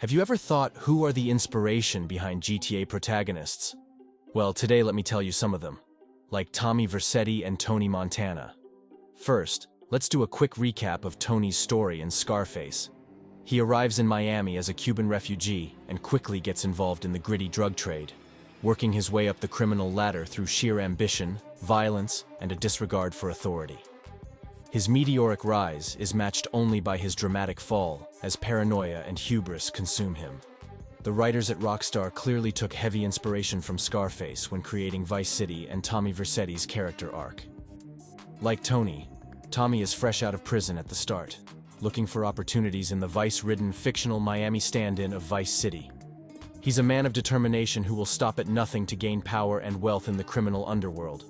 Have you ever thought who are the inspiration behind GTA protagonists? Well, today let me tell you some of them, like Tommy Vercetti and Tony Montana. First, let's do a quick recap of Tony's story in Scarface. He arrives in Miami as a Cuban refugee and quickly gets involved in the gritty drug trade, working his way up the criminal ladder through sheer ambition, violence, and a disregard for authority. His meteoric rise is matched only by his dramatic fall, as paranoia and hubris consume him. The writers at Rockstar clearly took heavy inspiration from Scarface when creating Vice City and Tommy Vercetti's character arc. Like Tony, Tommy is fresh out of prison at the start, looking for opportunities in the vice-ridden fictional Miami stand-in of Vice City. He's a man of determination who will stop at nothing to gain power and wealth in the criminal underworld.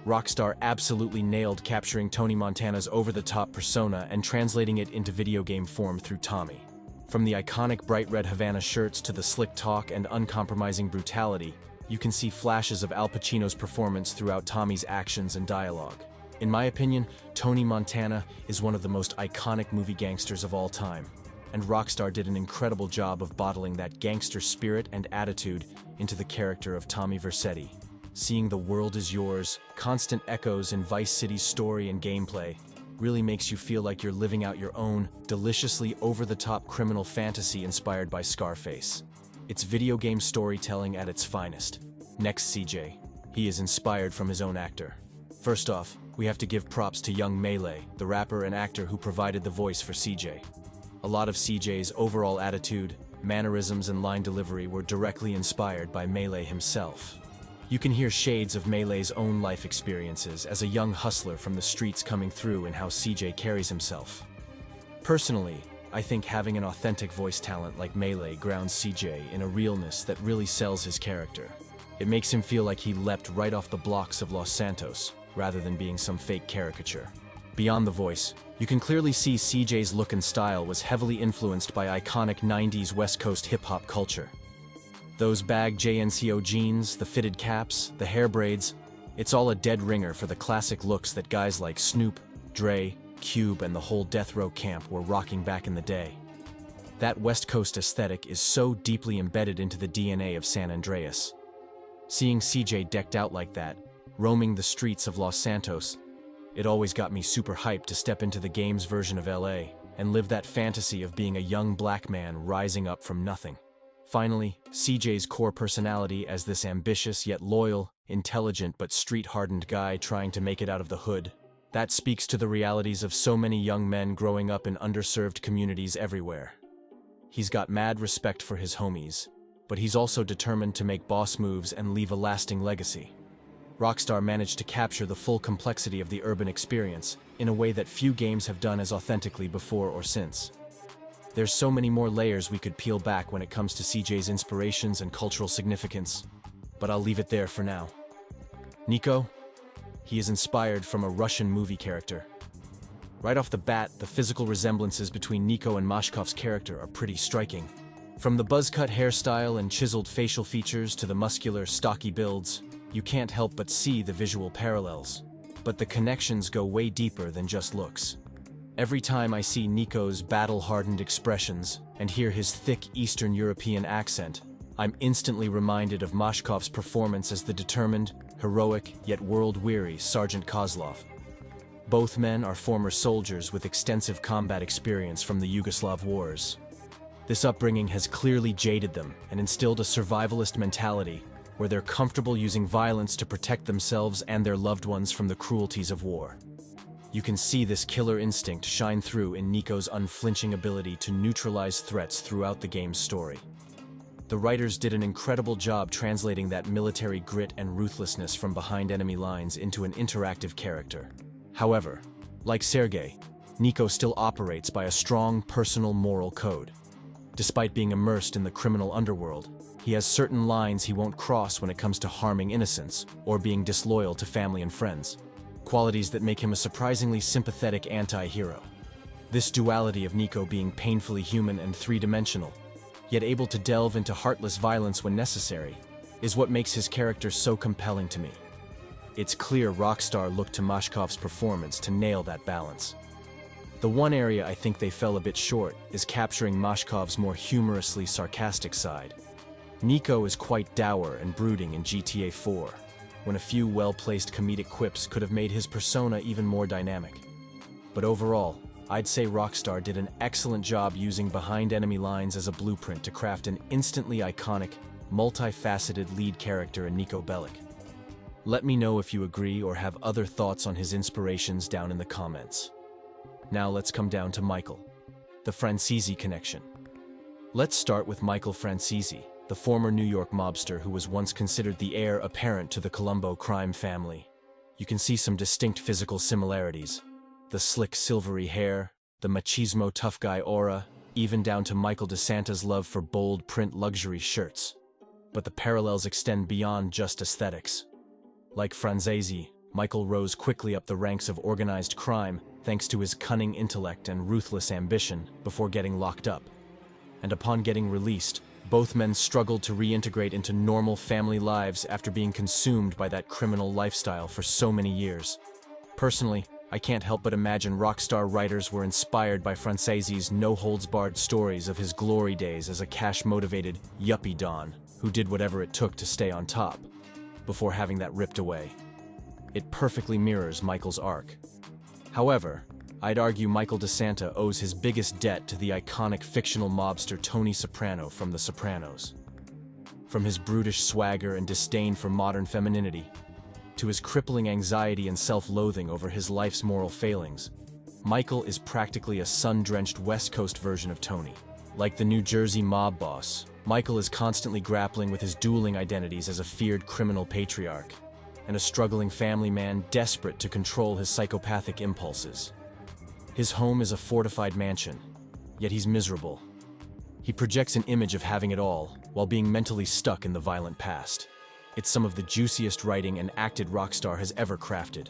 Rockstar absolutely nailed capturing Tony Montana's over-the-top persona and translating it into video game form through Tommy. From the iconic bright red Havana shirts to the slick talk and uncompromising brutality, you can see flashes of Al Pacino's performance throughout Tommy's actions and dialogue. In my opinion, Tony Montana is one of the most iconic movie gangsters of all time, and Rockstar did an incredible job of bottling that gangster spirit and attitude into the character of Tommy Vercetti. Seeing the world is yours, constant echoes in Vice City's story and gameplay, really makes you feel like you're living out your own, deliciously over-the-top criminal fantasy inspired by Scarface. It's video game storytelling at its finest. Next, CJ. He is inspired from his own actor. First off, we have to give props to young Melee, the rapper and actor who provided the voice for CJ. A lot of CJ's overall attitude, mannerisms, and line delivery were directly inspired by Melee himself. You can hear shades of Melee's own life experiences as a young hustler from the streets coming through in how CJ carries himself. Personally, I think having an authentic voice talent like Melee grounds CJ in a realness that really sells his character. It makes him feel like he leapt right off the blocks of Los Santos, rather than being some fake caricature. Beyond the voice, you can clearly see CJ's look and style was heavily influenced by iconic 90s West Coast hip-hop culture. Those bag JNCO jeans, the fitted caps, the hair braids, it's all a dead ringer for the classic looks that guys like Snoop, Dre, Cube, and the whole Death Row camp were rocking back in the day. That West Coast aesthetic is so deeply embedded into the DNA of San Andreas. Seeing CJ decked out like that, roaming the streets of Los Santos, it always got me super hyped to step into the game's version of LA and live that fantasy of being a young black man rising up from nothing. Finally, CJ's core personality as this ambitious yet loyal, intelligent but street-hardened guy trying to make it out of the hood, that speaks to the realities of so many young men growing up in underserved communities everywhere. He's got mad respect for his homies, but he's also determined to make boss moves and leave a lasting legacy. Rockstar managed to capture the full complexity of the urban experience in a way that few games have done as authentically before or since. There's so many more layers we could peel back when it comes to CJ's inspirations and cultural significance, but I'll leave it there for now. Niko? He is inspired from a Russian movie character. Right off the bat, the physical resemblances between Niko and Mashkov's character are pretty striking. From the buzz-cut hairstyle and chiseled facial features to the muscular, stocky builds, you can't help but see the visual parallels. But the connections go way deeper than just looks. Every time I see Niko's battle-hardened expressions and hear his thick Eastern European accent, I'm instantly reminded of Mashkov's performance as the determined, heroic, yet world-weary Sergeant Kozlov. Both men are former soldiers with extensive combat experience from the Yugoslav wars. This upbringing has clearly jaded them and instilled a survivalist mentality where they're comfortable using violence to protect themselves and their loved ones from the cruelties of war. You can see this killer instinct shine through in Niko's unflinching ability to neutralize threats throughout the game's story. The writers did an incredible job translating that military grit and ruthlessness from behind enemy lines into an interactive character. However, like Sergei, Niko still operates by a strong personal moral code. Despite being immersed in the criminal underworld, he has certain lines he won't cross when it comes to harming innocents or being disloyal to family and friends. Qualities that make him a surprisingly sympathetic anti-hero. This duality of Niko being painfully human and three-dimensional, yet able to delve into heartless violence when necessary, is what makes his character so compelling to me. It's clear Rockstar looked to Mashkov's performance to nail that balance. The one area I think they fell a bit short is capturing Mashkov's more humorously sarcastic side. Niko is quite dour and brooding in GTA 4, when a few well-placed comedic quips could have made his persona even more dynamic. But overall, I'd say Rockstar did an excellent job using behind enemy lines as a blueprint to craft an instantly iconic, multifaceted lead character in Niko Bellic. Let me know if you agree or have other thoughts on his inspirations down in the comments. Now let's come down to Michael, the Francesi connection. Let's start with Michael Francesi, the former New York mobster who was once considered the heir apparent to the Colombo crime family. You can see some distinct physical similarities. The slick silvery hair, the machismo tough guy aura, even down to Michael DeSanta's love for bold print luxury shirts. But the parallels extend beyond just aesthetics. Like Francesi, Michael rose quickly up the ranks of organized crime thanks to his cunning intellect and ruthless ambition before getting locked up. And upon getting released, both men struggled to reintegrate into normal family lives after being consumed by that criminal lifestyle for so many years. Personally, I can't help but imagine Rockstar writers were inspired by Francesi's no-holds-barred stories of his glory days as a cash-motivated yuppie don who did whatever it took to stay on top, before having that ripped away. It perfectly mirrors Michael's arc. However, I'd argue Michael DeSanta owes his biggest debt to the iconic fictional mobster Tony Soprano from The Sopranos. From his brutish swagger and disdain for modern femininity, to his crippling anxiety and self-loathing over his life's moral failings, Michael is practically a sun-drenched West Coast version of Tony. Like the New Jersey mob boss, Michael is constantly grappling with his dueling identities as a feared criminal patriarch and a struggling family man desperate to control his psychopathic impulses. His home is a fortified mansion, yet he's miserable. He projects an image of having it all while being mentally stuck in the violent past. It's some of the juiciest writing an acted Rockstar has ever crafted.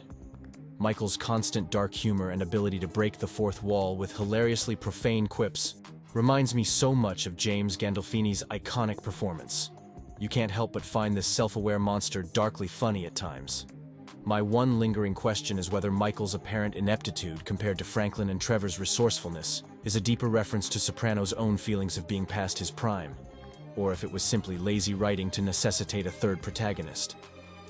Michael's constant dark humor and ability to break the fourth wall with hilariously profane quips reminds me so much of James Gandolfini's iconic performance. You can't help but find this self-aware monster darkly funny at times. My one lingering question is whether Michael's apparent ineptitude compared to Franklin and Trevor's resourcefulness is a deeper reference to Soprano's own feelings of being past his prime, or if it was simply lazy writing to necessitate a third protagonist.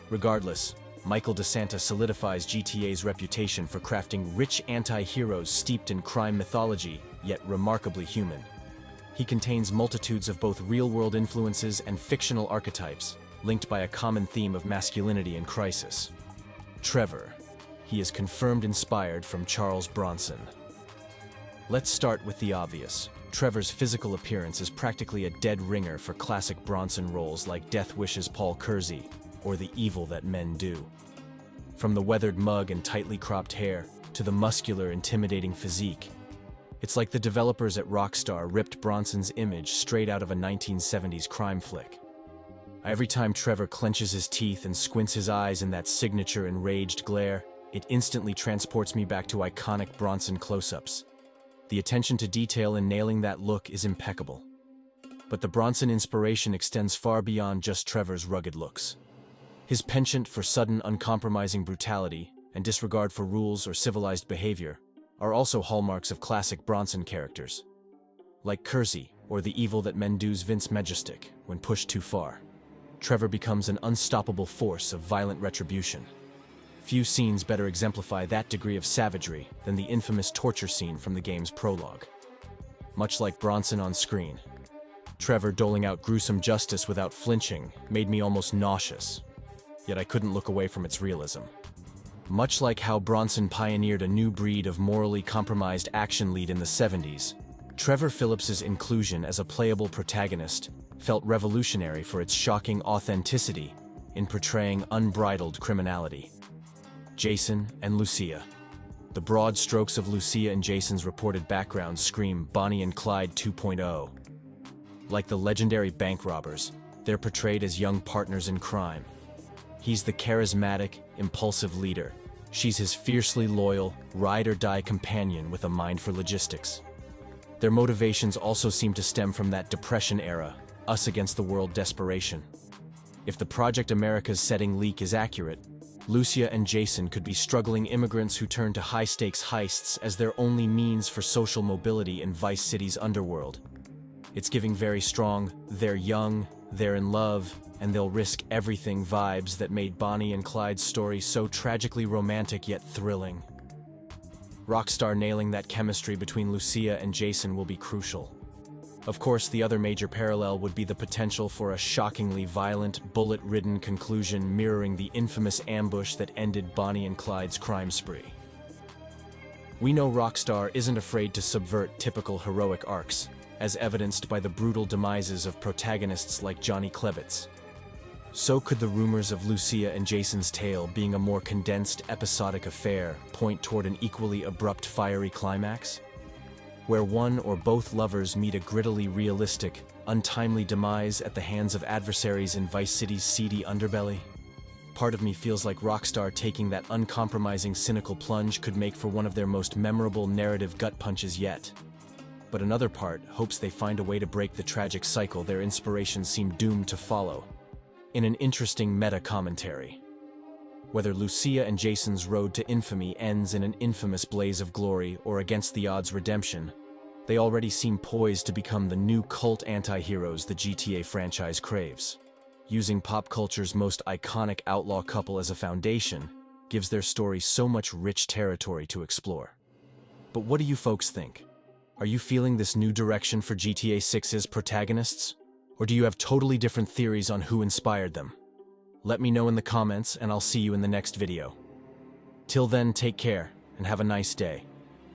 Regardless, Michael DeSanta solidifies GTA's reputation for crafting rich anti-heroes steeped in crime mythology, yet remarkably human. He contains multitudes of both real-world influences and fictional archetypes, linked by a common theme of masculinity and crisis. Trevor. He is confirmed inspired from Charles Bronson. Let's start with the obvious. Trevor's physical appearance is practically a dead ringer for classic Bronson roles like Death Wish's Paul Kersey or The Evil That Men Do. From the weathered mug and tightly cropped hair to the muscular, intimidating physique, it's like the developers at Rockstar ripped Bronson's image straight out of a 1970s crime flick. Every time Trevor clenches his teeth and squints his eyes in that signature enraged glare, it instantly transports me back to iconic Bronson close-ups. The attention to detail in nailing that look is impeccable. But the Bronson inspiration extends far beyond just Trevor's rugged looks. His penchant for sudden, uncompromising brutality and disregard for rules or civilized behavior are also hallmarks of classic Bronson characters. Like Kersey, or The Evil That Men Do's Vince Majestic, when pushed too far, Trevor becomes an unstoppable force of violent retribution. Few scenes better exemplify that degree of savagery than the infamous torture scene from the game's prologue. Much like Bronson on screen, Trevor doling out gruesome justice without flinching made me almost nauseous, yet I couldn't look away from its realism. Much like how Bronson pioneered a new breed of morally compromised action lead in the 70s, Trevor Phillips's inclusion as a playable protagonist felt revolutionary for its shocking authenticity in portraying unbridled criminality. Jason and Lucia. The broad strokes of Lucia and Jason's reported backgrounds scream Bonnie and Clyde 2.0. Like the legendary bank robbers, they're portrayed as young partners in crime. He's the charismatic, impulsive leader. She's his fiercely loyal, ride-or-die companion with a mind for logistics. Their motivations also seem to stem from that Depression-era, us-against-the-world desperation. If the Project America's setting leak is accurate, Lucia and Jason could be struggling immigrants who turn to high-stakes heists as their only means for social mobility in Vice City's underworld. It's giving very strong, they're young, they're in love, and they'll risk everything vibes that made Bonnie and Clyde's story so tragically romantic yet thrilling. Rockstar nailing that chemistry between Lucia and Jason will be crucial. Of course, the other major parallel would be the potential for a shockingly violent, bullet-ridden conclusion mirroring the infamous ambush that ended Bonnie and Clyde's crime spree. We know Rockstar isn't afraid to subvert typical heroic arcs, as evidenced by the brutal demises of protagonists like Johnny Klevitz. So could the rumors of Lucia and Jason's tale being a more condensed, episodic affair point toward an equally abrupt, fiery climax? Where one or both lovers meet a grittily realistic, untimely demise at the hands of adversaries in Vice City's seedy underbelly? Part of me feels like Rockstar taking that uncompromising, cynical plunge could make for one of their most memorable narrative gut punches yet. But another part hopes they find a way to break the tragic cycle their inspirations seem doomed to follow, in an interesting meta-commentary. Whether Lucia and Jason's road to infamy ends in an infamous blaze of glory or against the odds redemption, they already seem poised to become the new cult anti-heroes the GTA franchise craves. Using pop culture's most iconic outlaw couple as a foundation gives their story so much rich territory to explore. But what do you folks think? Are you feeling this new direction for GTA 6's protagonists? Or do you have totally different theories on who inspired them? Let me know in the comments, and I'll see you in the next video. Till then, take care, and have a nice day.